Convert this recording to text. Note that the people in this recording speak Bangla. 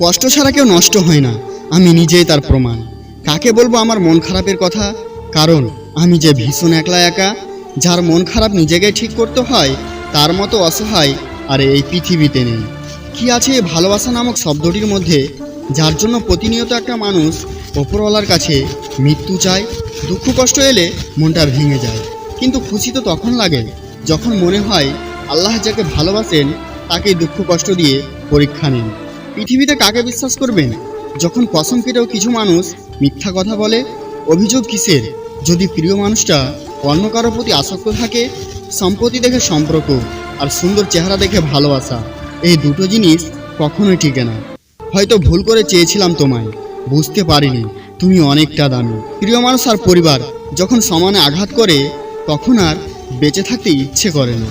কষ্ট ছাড়া কেউ নষ্ট হয় না, আমি নিজেই তার প্রমাণ। কাকে বলবো আমার মন খারাপের কথা, কারণ আমি যে ভীষণ একলা একা। যার মন খারাপ নিজেকে ঠিক করতে হয়, তার মতো অসহায় আর এই পৃথিবীতে নেই। কি আছে এই ভালোবাসা নামক শব্দটির মধ্যে, যার জন্য প্রতিনিয়ত একটা মানুষ ওপরওয়ালার কাছে মৃত্যু চায়। দুঃখ কষ্ট এলে মনটা ভেঙে যায়, কিন্তু খুশি তো তখন লাগে যখন মনে হয় আল্লাহ যাকে ভালোবাসেন তাকেই দুঃখ কষ্ট দিয়ে পরীক্ষা নেন। পৃথিবীতে কাকে বিশ্বাস করবেন যখন কসম কেটেও কিছু মানুষ মিথ্যা কথা বলে? অভিযোগ কিসের যদি প্রিয় মানুষটা অন্য কারোর প্রতি আসক্ত থাকে? সম্পত্তি দেখে সম্পর্ক আর সুন্দর চেহারা দেখে ভালোবাসা, এই দুটো জিনিস কখনোই টিকে না। হয়তো ভুল করে চেয়েছিলাম তোমায়, বুঝতে পারিনি তুমি অনেকটা দামি। প্রিয় মানুষ আর পরিবার যখন সমানে আঘাত করে, তখন আর বেঁচে থাকতে ইচ্ছে করে না।